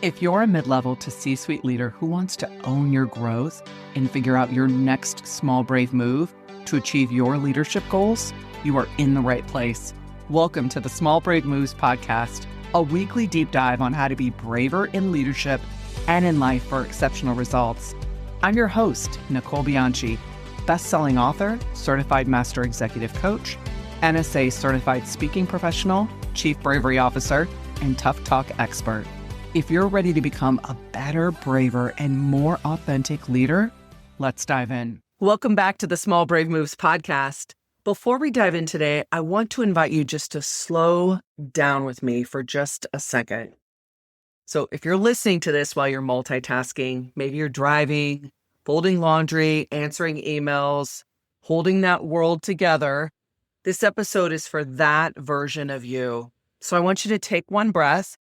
If you're a mid-level to C-suite leader who wants to own your growth and figure out your next small, brave move to achieve your leadership goals, you are in the right place. Welcome to the Small Brave Moves podcast, a weekly deep dive on how to be braver in leadership and in life for exceptional results. I'm your host, Nicole Bianchi, bestselling author, certified master executive coach, NSA certified speaking professional, chief bravery officer, and tough talk expert. If you're ready to become a better, braver, and more authentic leader, let's dive in. Welcome back to the Small Brave Moves podcast. Before we dive in today, I want to invite you just to slow down with me for just a second. So if you're listening to this while you're multitasking, maybe you're driving, folding laundry, answering emails, holding that world together, this episode is for that version of you. So I want you to take one breath.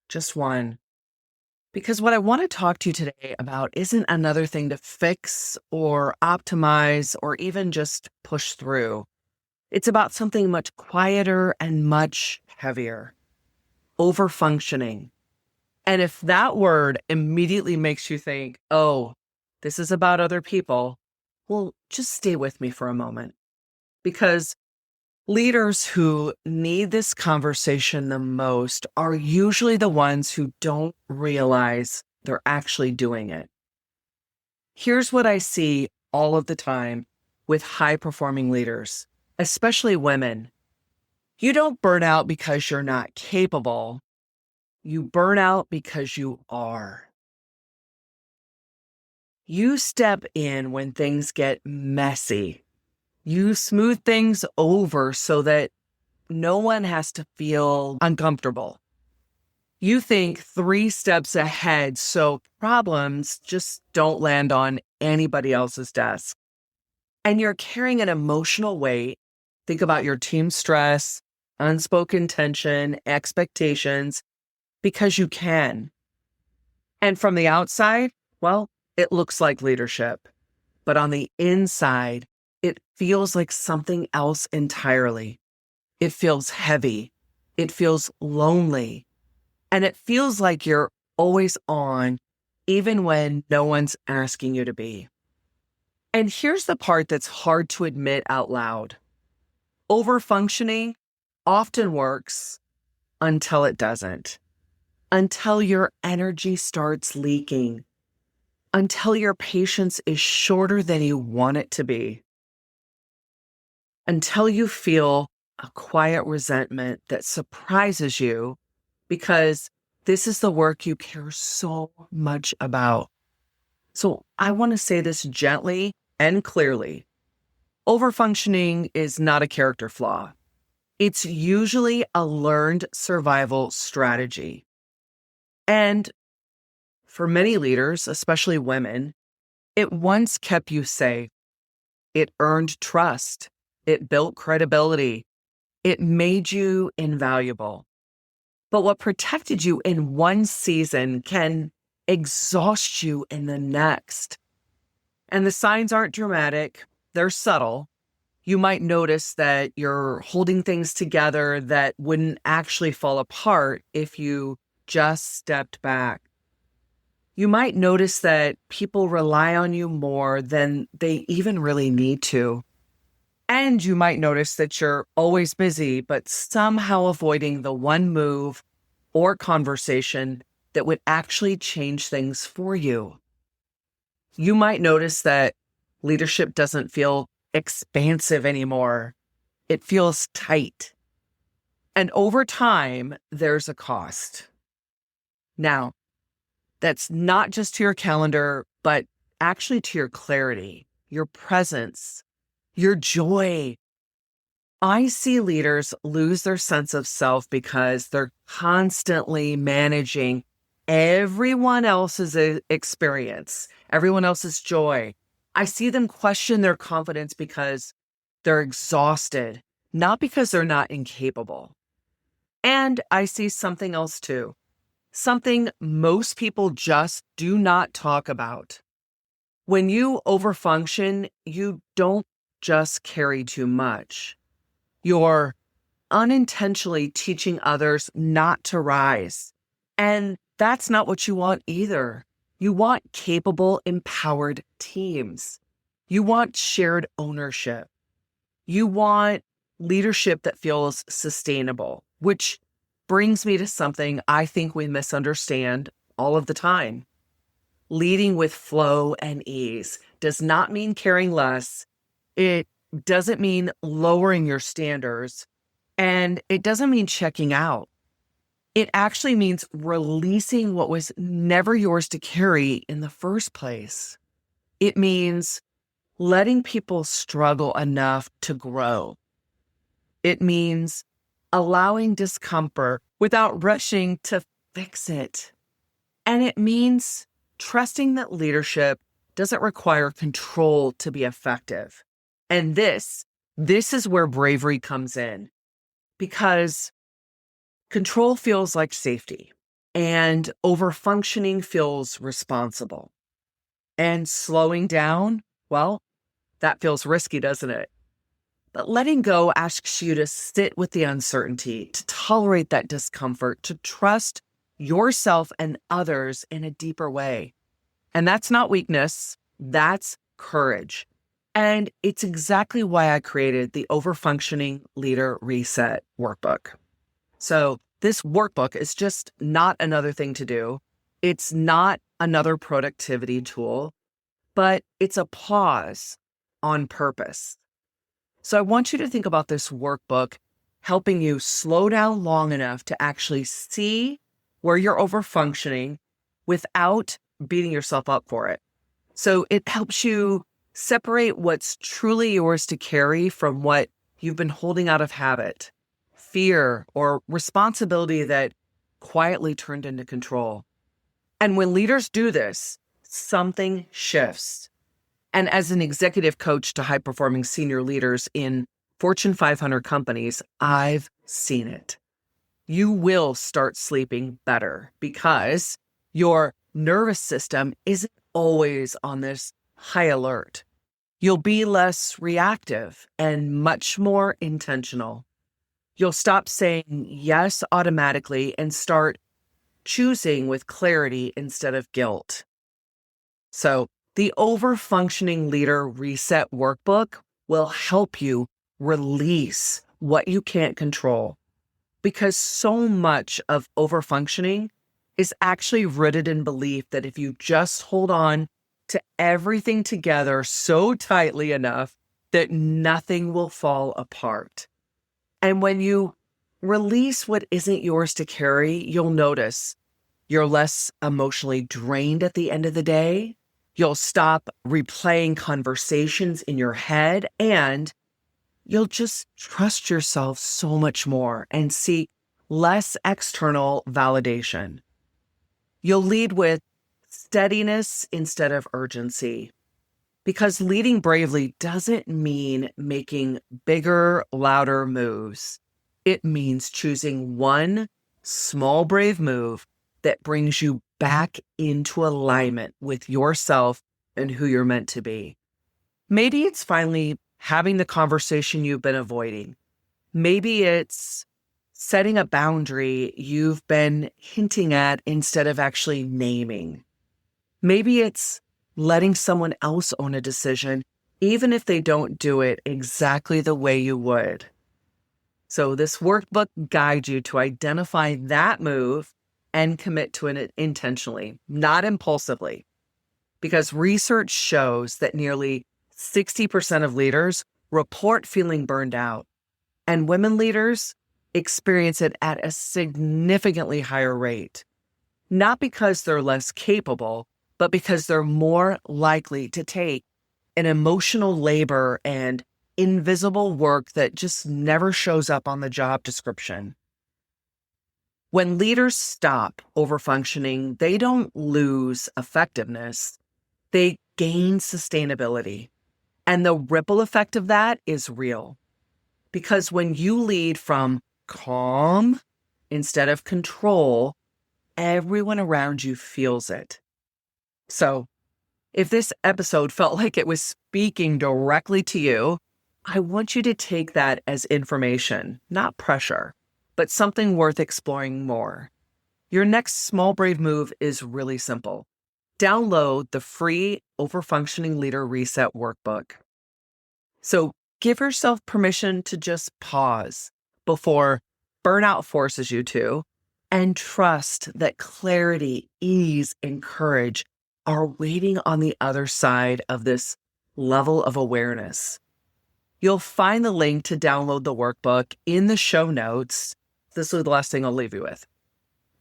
Just one. Because what I want to talk to you today about isn't another thing to fix or optimize or even just push through. It's about something much quieter and much heavier. Overfunctioning. And if that word immediately makes you think, oh, this is about other people, well, just stay with me for a moment. Because leaders who need this conversation the most are usually the ones who don't realize they're actually doing it. Here's what I see all of the time with high-performing leaders, especially women. You don't burn out because you're not capable. You burn out because you are. You step in when things get messy. You smooth things over so that no one has to feel uncomfortable. You think 3 steps ahead so problems just don't land on anybody else's desk. And you're carrying an emotional weight. Think about your team stress, unspoken tension, expectations, because you can. And from the outside, well, it looks like leadership. But on the inside, it feels like something else entirely. It feels heavy. It feels lonely. And it feels like you're always on, even when no one's asking you to be. And here's the part that's hard to admit out loud. Overfunctioning often works until it doesn't. Until your energy starts leaking. Until your patience is shorter than you want it to be. Until you feel a quiet resentment that surprises you because this is the work you care so much about. So I want to say this gently and clearly. Overfunctioning is not a character flaw. It's usually a learned survival strategy. And for many leaders, especially women, it once kept you safe. It earned trust. It built credibility. It made you invaluable. But what protected you in one season can exhaust you in the next. And the signs aren't dramatic. They're subtle. You might notice that you're holding things together that wouldn't actually fall apart if you just stepped back. You might notice that people rely on you more than they even really need to. And you might notice that you're always busy, but somehow avoiding the one move or conversation that would actually change things for you. You might notice that leadership doesn't feel expansive anymore. It feels tight. And over time, there's a cost. Now, that's not just to your calendar, but actually to your clarity, your presence, your joy. I see leaders lose their sense of self because they're constantly managing everyone else's experience, everyone else's joy. I see them question their confidence because they're exhausted, not because they're not incapable. And I see something else too, something most people just do not talk about. When you overfunction, you don't just carry too much. You're unintentionally teaching others not to rise. And that's not what you want either. You want capable, empowered teams. You want shared ownership. You want leadership that feels sustainable, which brings me to something I think we misunderstand all of the time. Leading with flow and ease does not mean caring less. It doesn't mean lowering your standards, and it doesn't mean checking out. It actually means releasing what was never yours to carry in the first place. It means letting people struggle enough to grow. It means allowing discomfort without rushing to fix it. And it means trusting that leadership doesn't require control to be effective. And this is where bravery comes in, because control feels like safety and overfunctioning feels responsible. And slowing down, well, that feels risky, doesn't it? But letting go asks you to sit with the uncertainty, to tolerate that discomfort, to trust yourself and others in a deeper way. And that's not weakness, that's courage. And it's exactly why I created the Overfunctioning Leader Reset workbook. So this workbook is just not another thing to do. It's not another productivity tool, but it's a pause on purpose. So I want you to think about this workbook helping you slow down long enough to actually see where you're overfunctioning without beating yourself up for it. So it helps you separate what's truly yours to carry from what you've been holding out of habit, fear, or responsibility that quietly turned into control. And when leaders do this, something shifts. And as an executive coach to high-performing senior leaders in Fortune 500 companies, I've seen it. You will start sleeping better because your nervous system isn't always on this high alert. You'll be less reactive and much more intentional. You'll stop saying yes automatically and start choosing with clarity instead of guilt. So the Overfunctioning Leader Reset Workbook will help you release what you can't control, because so much of overfunctioning is actually rooted in belief that if you just hold on to everything together so tightly enough that nothing will fall apart. And when you release what isn't yours to carry, you'll notice you're less emotionally drained at the end of the day. You'll stop replaying conversations in your head, and you'll just trust yourself so much more and seek less external validation. You'll lead with steadiness instead of urgency, because leading bravely doesn't mean making bigger, louder moves. It means choosing one small, brave move that brings you back into alignment with yourself and who you're meant to be. Maybe it's finally having the conversation you've been avoiding. Maybe it's setting a boundary you've been hinting at instead of actually naming. Maybe it's letting someone else own a decision, even if they don't do it exactly the way you would. So this workbook guides you to identify that move and commit to it intentionally, not impulsively. Because research shows that nearly 60% of leaders report feeling burned out, and women leaders experience it at a significantly higher rate. Not because they're less capable, but because they're more likely to take an emotional labor and invisible work that just never shows up on the job description. When leaders stop overfunctioning, they don't lose effectiveness, they gain sustainability. And the ripple effect of that is real. Because when you lead from calm instead of control, everyone around you feels it. So if this episode felt like it was speaking directly to you, I want you to take that as information, not pressure, but something worth exploring more. Your next small brave move is really simple. Download the free Overfunctioning Leader Reset Workbook. So give yourself permission to just pause before burnout forces you to, and trust that clarity, ease, and courage are waiting on the other side of this level of awareness. You'll find the link to download the workbook in the show notes. This is the last thing I'll leave you with.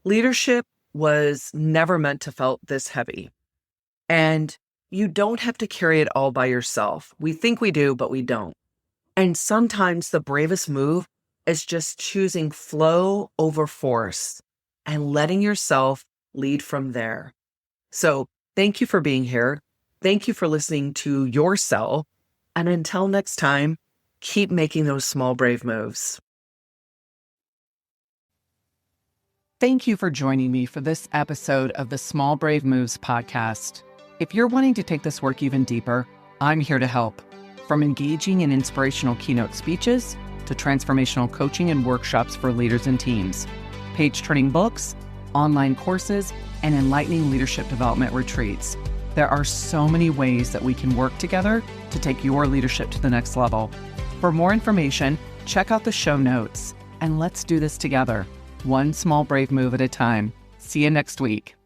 Leadership was never meant to feel this heavy. And you don't have to carry it all by yourself. We think we do, but we don't. And sometimes the bravest move is just choosing flow over force and letting yourself lead from there. So thank you for being here. Thank you for listening to yourself. And until next time, keep making those small, brave moves. Thank you for joining me for this episode of the Small Brave Moves podcast. If you're wanting to take this work even deeper, I'm here to help. From engaging in inspirational keynote speeches to transformational coaching and workshops for leaders and teams, page-turning books, online courses, and enlightening leadership development retreats. There are so many ways that we can work together to take your leadership to the next level. For more information, check out the show notes, and let's do this together, one small brave move at a time. See you next week.